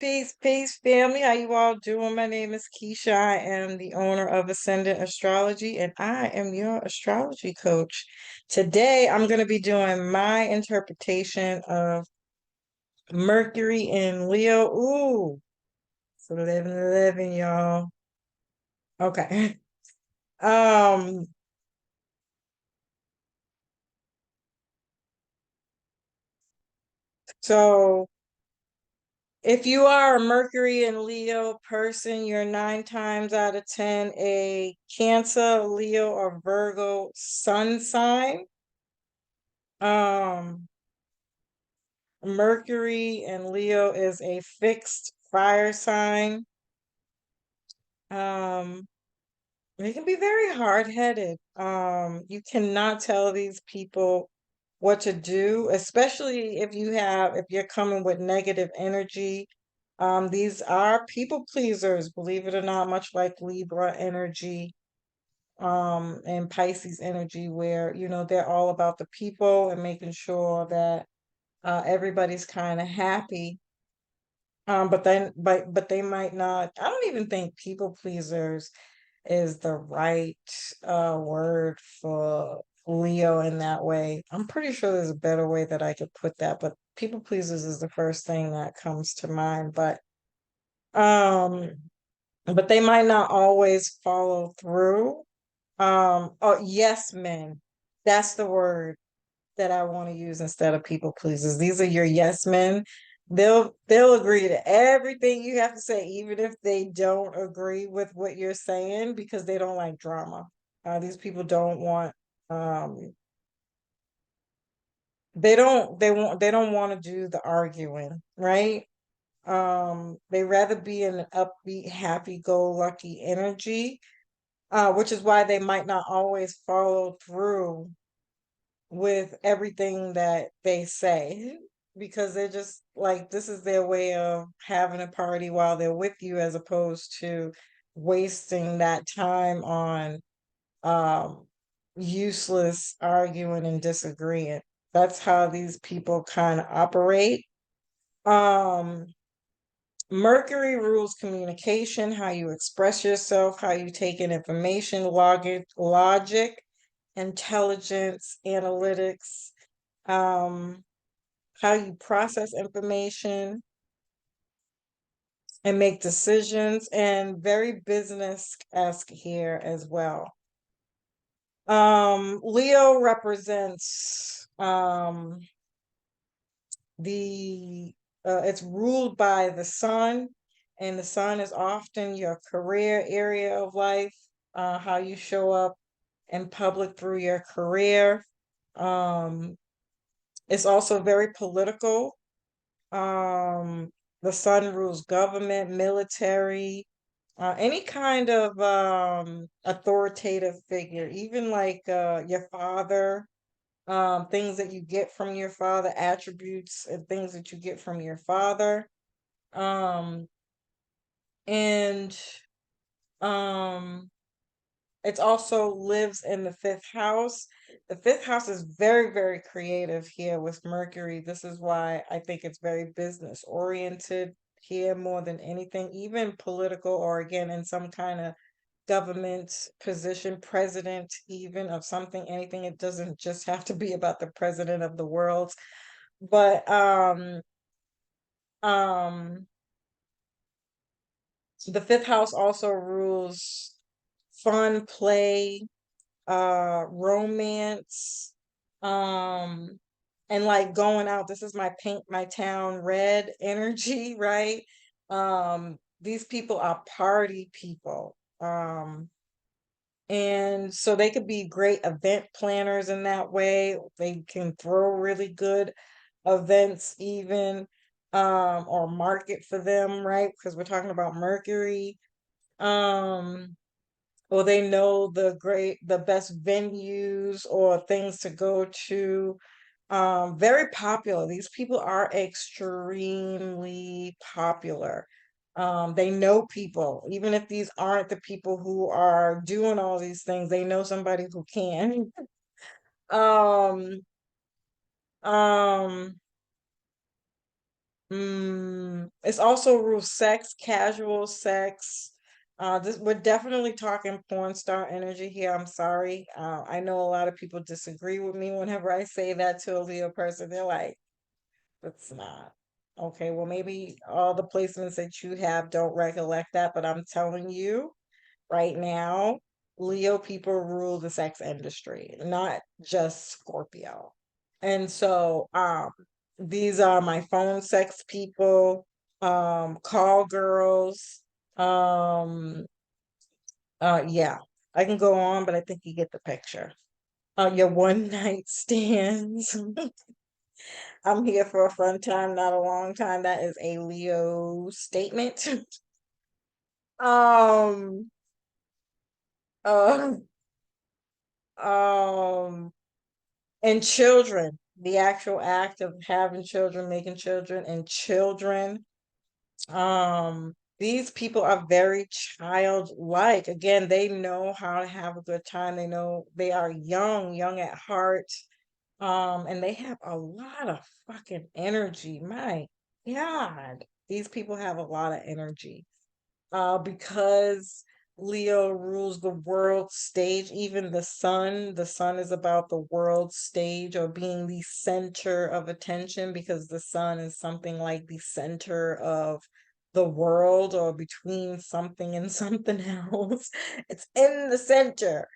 Peace, peace, family. How you all doing? My name is Keisha. I am the owner of Ascendant Astrology, and I am your astrology coach. Today, I'm going to be doing my interpretation of Mercury in Leo. Ooh, it's 11:11, y'all. Okay. Um, so if you are a Mercury and Leo person, you're 9 times out of 10 a Cancer, Leo, or Virgo sun sign. Um, Mercury and Leo is a fixed fire sign. Um, they can be very hard-headed. You cannot tell these people what to do, especially if you're coming with negative energy. These are people pleasers, believe it or not, much like Libra energy, and Pisces energy, where, they're all about the people and making sure that everybody's kind of happy. But they might not. I don't even think people pleasers is the right word for Leo in that way. I'm pretty sure there's a better way that I could put that, but people pleasers is the first thing that comes to mind. Um, but they might not always follow through. Oh, yes, men. That's the word that I want to use instead of people pleasers. These are your yes men. They'll agree to everything you have to say, even if they don't agree with what you're saying, because they don't like drama. These people don't want um they don't want to do the arguing, right? They rather be in an upbeat, happy-go-lucky energy, which is why they might not always follow through with everything that they say, because they're just like, this is their way of having a party while they're with you, as opposed to wasting that time on um useless arguing and disagreeing. That's how these people kind of operate. um Mercury rules communication, how you express yourself, how you take in information, logic, intelligence, analytics, um, how you process information and make decisions, and very business-esque here as well. Leo represents the it's ruled by the sun, and the sun is often your career area of life, how you show up in public through your career. Um, it's also very political. Um, the sun rules government, military, any kind of authoritative figure, even like your father, things that you get from your father, attributes and things that you get from your father. Um, and um, it also lives in the fifth house. The fifth house is very, very creative here with Mercury. This is why I think it's very business oriented here more than anything, even political, or again, in some kind of government position, president, even of something, anything. It doesn't just have to be about the president of the world. But um, the fifth house also rules fun, play, romance, um, and like going out. This is my paint my town red energy, right? These people are party people. And so they could be great event planners in that way. They can throw really good events even, or market for them, right? Because we're talking about Mercury. Um, or they know the best venues or things to go to. Very popular. These people are extremely popular. They know people, even if these aren't the people who are doing all these things, they know somebody who can. Um, um, It's also rule sex, casual sex. We're definitely talking porn star energy here. I'm sorry. I know a lot of people disagree with me whenever I say that to a Leo person. They're like, "It's not." Okay, well, maybe all the placements that you have don't recollect that, but I'm telling you right now, Leo people rule the sex industry, not just Scorpio. And so these are my phone sex people, call girls, um yeah. I can go on, but I think you get the picture. Your one night stands. I'm here for a fun time, not a long time. That is a Leo statement. Um, uh, um, and children, the actual act of having children, making children, and children. These people are very childlike. Again, they know how to have a good time. They know they are young, young at heart. And they have a lot of fucking energy. My God, these people have a lot of energy. Because Leo rules the world stage, even the sun is about the world stage or being the center of attention because the sun is something like the center of the world or between something and something else. It's in the center.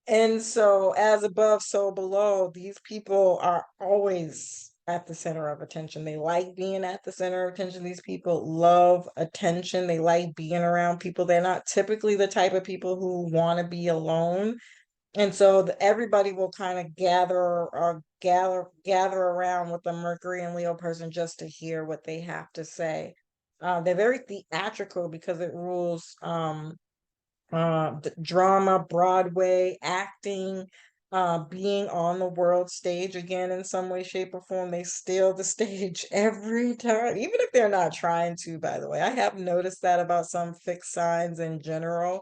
And so, as above, so below, these people are always at the center of attention. They like being at the center of attention. These people love attention. They like being around people. They're not typically the type of people who want to be alone. And so everybody will kind of gather around with the Mercury and Leo person just to hear what they have to say. They're very theatrical because it rules drama, Broadway, acting, being on the world stage again in some way, shape, or form. They steal the stage every time, even if they're not trying to, by the way. I have noticed that about some fixed signs in general.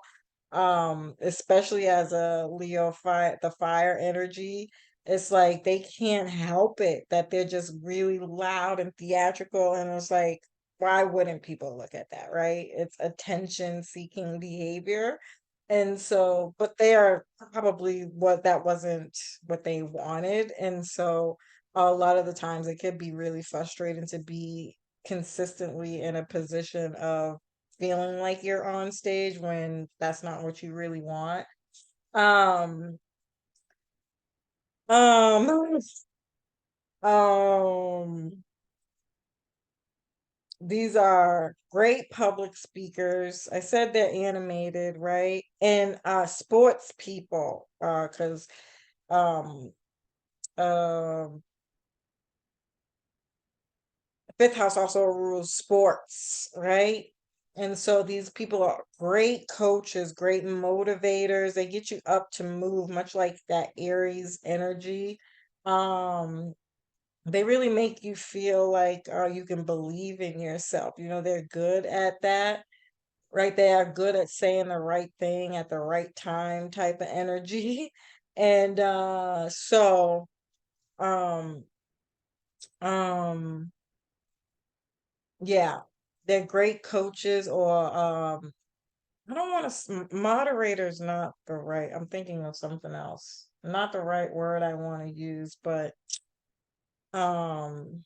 Especially as a Leo fire, the fire energy. It's like they can't help it that they're just really loud and theatrical, and it's like, why wouldn't people look at that, right? It's attention seeking behavior. And so, but they are probably what that wasn't what they wanted. And so, a lot of the times it could be really frustrating to be consistently in a position of feeling like you're on stage when that's not what you really want. Um, um, um, These are great public speakers. I said they're animated, right? And sports people, because um um fifth house also rules sports, right? And so these people are great coaches, great motivators. They get you up to move, much like that Aries energy. Um, they really make you feel like you can believe in yourself. You know, they're good at that, right? They are good at saying the right thing at the right time type of energy. And um, um, yeah, they're great coaches or I don't want to moderator's not the right. I'm thinking of something else. Not the right word I want to use, but um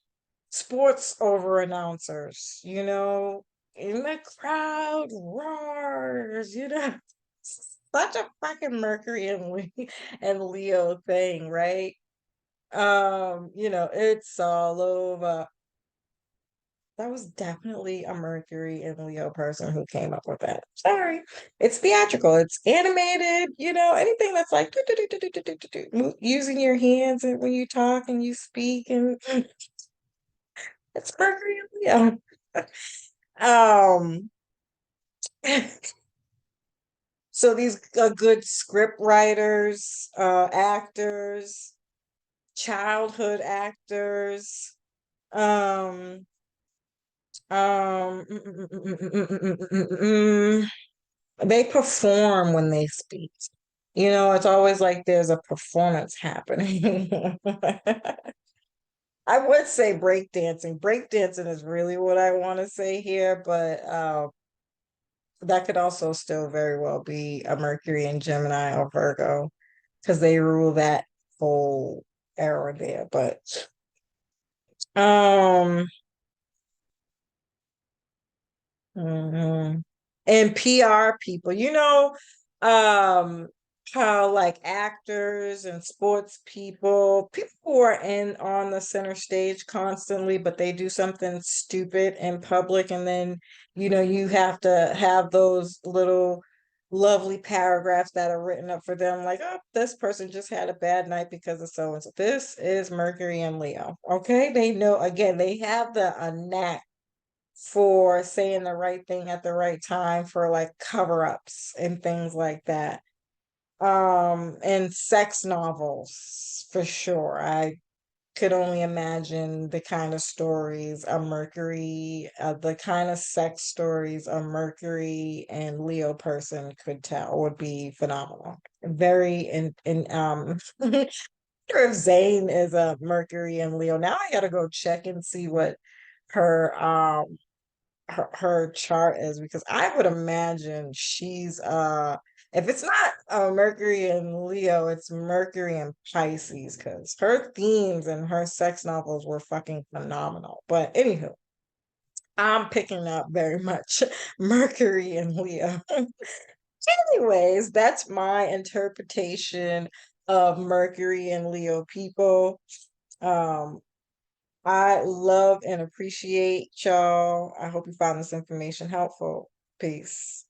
sports over announcers, in the crowd roars, such a fucking Mercury and and Leo thing, right? It's all over. That was definitely a Mercury and Leo person who came up with that. Sorry. It's theatrical, it's animated, anything that's like using your hands and when you talk and you speak and it's Mercury and Leo. Um so these good script writers, actors, childhood actors, um they perform when they speak. It's always like there's a performance happening. I would say breakdancing. Breakdancing is really what I want to say here, but that could also still very well be a Mercury and Gemini or Virgo because they rule that whole era there. But um mhm. And PR people, um, how like actors and sports people who are in on the center stage constantly, but they do something stupid in public, and then you have to have those little lovely paragraphs that are written up for them, like, oh, this person just had a bad night because of so and so. This is Mercury and Leo. Okay, they know again, they have the a knack for saying the right thing at the right time for like cover-ups and things like that. And sex novels for sure. I could only imagine the kind of stories a Mercury, the kind of sex stories a Mercury and Leo person could tell would be phenomenal. Very in sure if Zane is a Mercury and Leo. Now I gotta go check and see what her her chart is, because I would imagine she's if it's not Mercury and Leo, it's Mercury and Pisces, because her themes and her sex novels were fucking phenomenal. But anywho, I'm picking up very much Mercury and Leo. Anyways, that's my interpretation of Mercury and Leo people. Um, I love and appreciate y'all. I hope you found this information helpful. Peace.